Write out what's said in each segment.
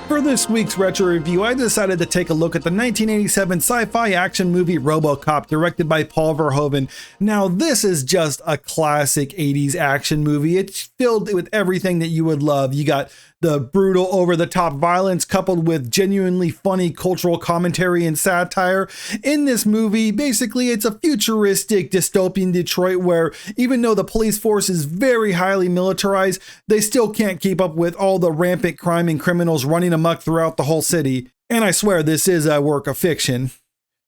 For this week's retro review, I decided to take a look at the 1987 sci-fi action movie Robocop, directed by Paul Verhoeven. Now, this is just a classic 80s action movie. It's filled with everything that you would love. You got the brutal, over-the-top violence coupled with genuinely funny cultural commentary and satire. In this movie, basically, it's a futuristic dystopian Detroit where even though the police force is very highly militarized, they still can't keep up with all the rampant crime and criminals running amok throughout the whole city. And I swear this is a work of fiction.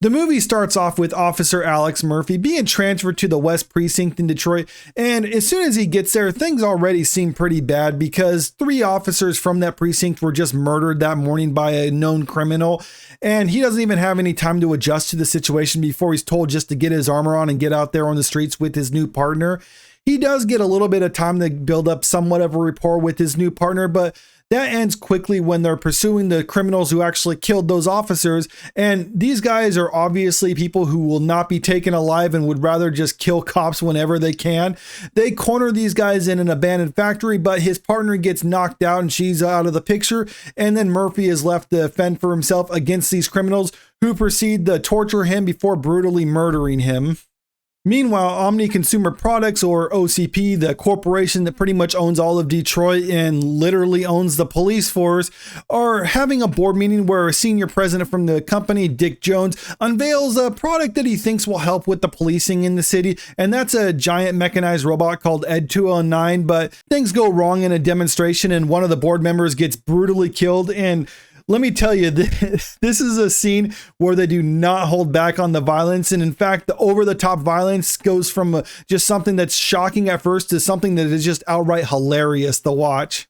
The movie starts off with Officer Alex Murphy being transferred to the West Precinct in Detroit, and as soon as he gets there, things already seem pretty bad because 3 officers from that precinct were just murdered that morning by a known criminal, and he doesn't even have any time to adjust to the situation before he's told just to get his armor on and get out there on the streets with his new partner. He does get a little bit of time to build up somewhat of a rapport with his new partner, but that ends quickly when they're pursuing the criminals who actually killed those officers. And these guys are obviously people who will not be taken alive and would rather just kill cops whenever they can. They corner these guys in an abandoned factory, but his partner gets knocked out and she's out of the picture. And then Murphy is left to fend for himself against these criminals who proceed to torture him before brutally murdering him. Meanwhile, Omni Consumer Products, or OCP, the corporation that pretty much owns all of Detroit and literally owns the police force, are having a board meeting where a senior president from the company, Dick Jones, unveils a product that he thinks will help with the policing in the city, and that's a giant mechanized robot called Ed 209, but things go wrong in a demonstration and one of the board members gets brutally killed. And let me tell you, this is a scene where they do not hold back on the violence. And in fact, the over-the-top violence goes from just something that's shocking at first to something that is just outright hilarious to watch.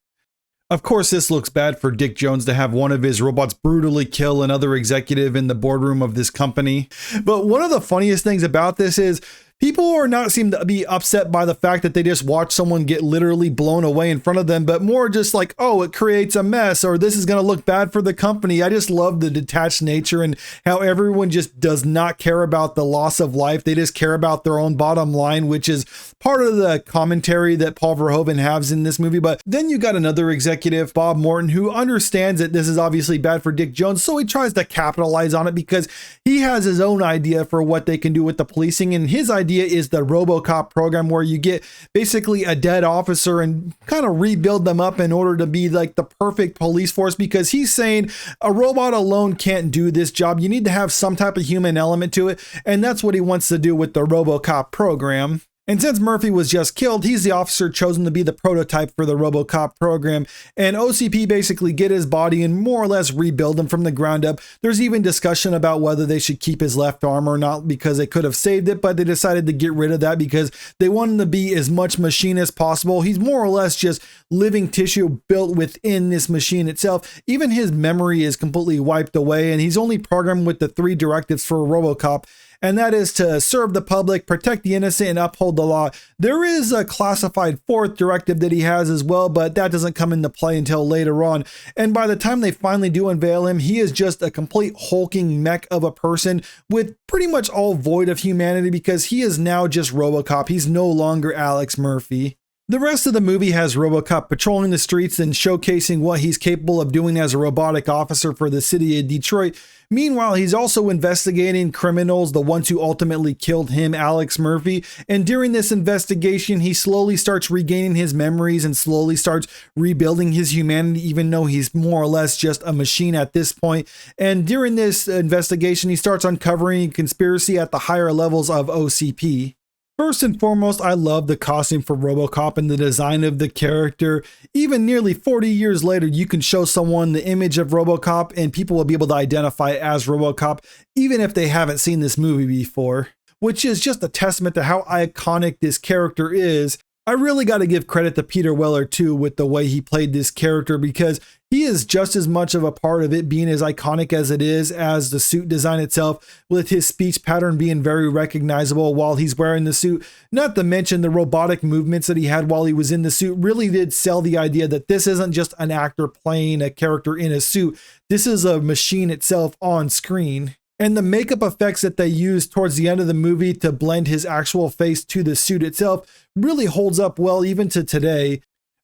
Of course, this looks bad for Dick Jones to have one of his robots brutally kill another executive in the boardroom of this company. But one of the funniest things about this is people are not seem to be upset by the fact that they just watch someone get literally blown away in front of them, but more just like, oh, it creates a mess, or this is going to look bad for the company. I just love the detached nature and how everyone just does not care about the loss of life. They just care about their own bottom line, which is part of the commentary that Paul Verhoeven has in this movie. But then you got another executive, Bob Morton, who understands that this is obviously bad for Dick Jones, so he tries to capitalize on it because he has his own idea for what they can do with the policing, and his idea is the Robocop program, where you get basically a dead officer and kind of rebuild them up in order to be like the perfect police force, because he's saying a robot alone can't do this job. You need to have some type of human element to it, and that's what he wants to do with the Robocop program. And since Murphy was just killed, he's the officer chosen to be the prototype for the Robocop program. And OCP basically get his body and more or less rebuild him from the ground up. There's even discussion about whether they should keep his left arm or not, because they could have saved it, but they decided to get rid of that because they want him to be as much machine as possible. He's more or less just living tissue built within this machine itself. Even his memory is completely wiped away, and he's only programmed with the 3 directives for Robocop. And that is to serve the public, protect the innocent, and uphold the law. There is a classified 4th directive that he has as well, but that doesn't come into play until later on. And by the time they finally do unveil him, he is just a complete hulking mech of a person with pretty much all void of humanity, because he is now just Robocop. He's no longer Alex Murphy. The rest of the movie has Robocop patrolling the streets and showcasing what he's capable of doing as a robotic officer for the city of Detroit. Meanwhile, he's also investigating criminals, the ones who ultimately killed him, Alex Murphy. And during this investigation, he slowly starts regaining his memories and slowly starts rebuilding his humanity, even though he's more or less just a machine at this point. And during this investigation, he starts uncovering conspiracy at the higher levels of OCP. First and foremost, I love the costume for Robocop and the design of the character. Even nearly 40 years later, you can show someone the image of Robocop and people will be able to identify it as Robocop, even if they haven't seen this movie before, which is just a testament to how iconic this character is. I really got to give credit to Peter Weller too with the way he played this character, because he is just as much of a part of it being as iconic as it is as the suit design itself, with his speech pattern being very recognizable while he's wearing the suit. Not to mention the robotic movements that he had while he was in the suit really did sell the idea that this isn't just an actor playing a character in a suit. This is a machine itself on screen. And the makeup effects that they used towards the end of the movie to blend his actual face to the suit itself really holds up well even to today.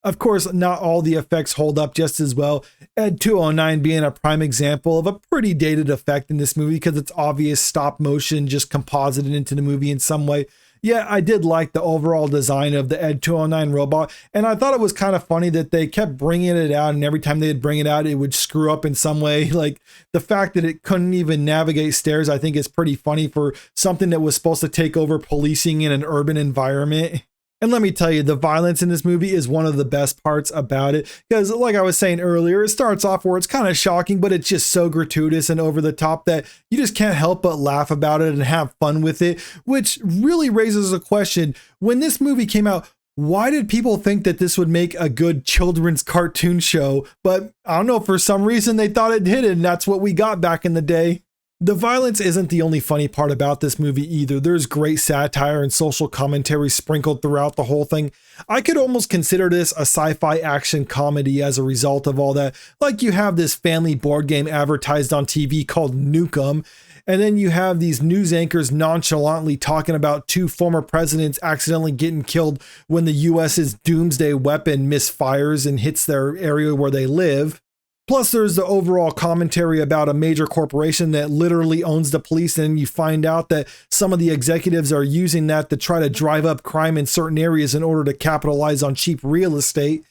Of course, not all the effects hold up just as well. Ed 209 being a prime example of a pretty dated effect in this movie because it's obvious stop motion just composited into the movie in some way. Yeah, I did like the overall design of the Ed 209 robot, and I thought it was kind of funny that they kept bringing it out, and every time they'd bring it out, it would screw up in some way. Like the fact that it couldn't even navigate stairs, I think is pretty funny for something that was supposed to take over policing in an urban environment. And let me tell you, the violence in this movie is one of the best parts about it. Because like I was saying earlier, it starts off where it's kind of shocking, but it's just so gratuitous and over the top that you just can't help but laugh about it and have fun with it, which really raises a question. When this movie came out, why did people think that this would make a good children's cartoon show? But I don't know, for some reason they thought it did, and that's what we got back in the day. The violence isn't the only funny part about this movie either. There's great satire and social commentary sprinkled throughout the whole thing. I could almost consider this a sci-fi action comedy as a result of all that. Like you have this family board game advertised on TV called Nukem, and then you have these news anchors nonchalantly talking about two former presidents accidentally getting killed when the US's doomsday weapon misfires and hits their area where they live. Plus, there's the overall commentary about a major corporation that literally owns the police, and you find out that some of the executives are using that to try to drive up crime in certain areas in order to capitalize on cheap real estate.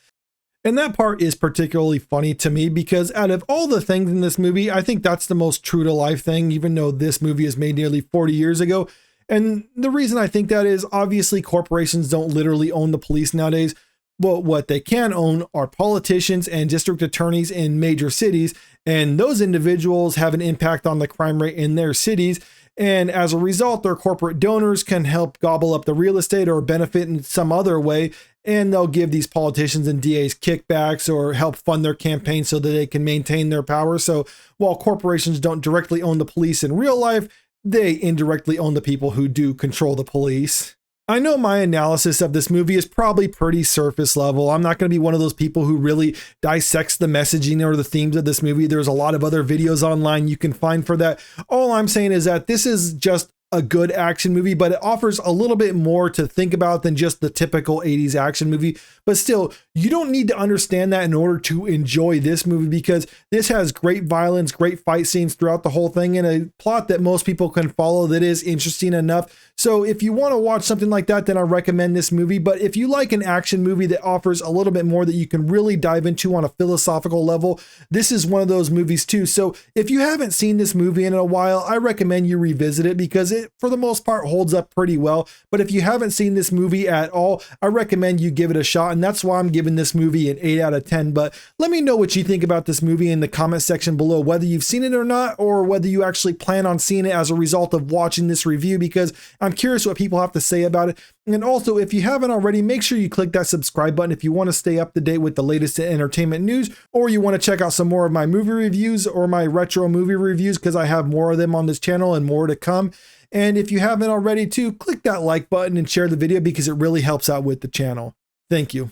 And that part is particularly funny to me because out of all the things in this movie, I think that's the most true to life thing, even though this movie is made nearly 40 years ago. And the reason I think that is obviously corporations don't literally own the police nowadays. But what they can own are politicians and district attorneys in major cities, and those individuals have an impact on the crime rate in their cities. And as a result, their corporate donors can help gobble up the real estate or benefit in some other way. And they'll give these politicians and DAs kickbacks or help fund their campaigns so that they can maintain their power. So while corporations don't directly own the police in real life, they indirectly own the people who do control the police. I know my analysis of this movie is probably pretty surface level. I'm not going to be one of those people who really dissects the messaging or the themes of this movie. There's a lot of other videos online you can find for that. All I'm saying is that this is just a good action movie, but it offers a little bit more to think about than just the typical 80s action movie. But still, you don't need to understand that in order to enjoy this movie because this has great violence, great fight scenes throughout the whole thing, and a plot that most people can follow that is interesting enough. So if you want to watch something like that, then I recommend this movie. But if you like an action movie that offers a little bit more that you can really dive into on a philosophical level, this is one of those movies too. So if you haven't seen this movie in a while, I recommend you revisit it because it, for the most part, holds up pretty well. But if you haven't seen this movie at all, I recommend you give it a shot. And that's why I'm giving this movie an 8 out of 10. But let me know what you think about this movie in the comment section below, whether you've seen it or not, or whether you actually plan on seeing it as a result of watching this review, because I'm curious what people have to say about it. And also, if you haven't already, make sure you click that subscribe button if you want to stay up to date with the latest entertainment news, or you want to check out some more of my movie reviews or my retro movie reviews, because I have more of them on this channel and more to come. And if you haven't already too, click that like button and share the video because it really helps out with the channel. Thank you.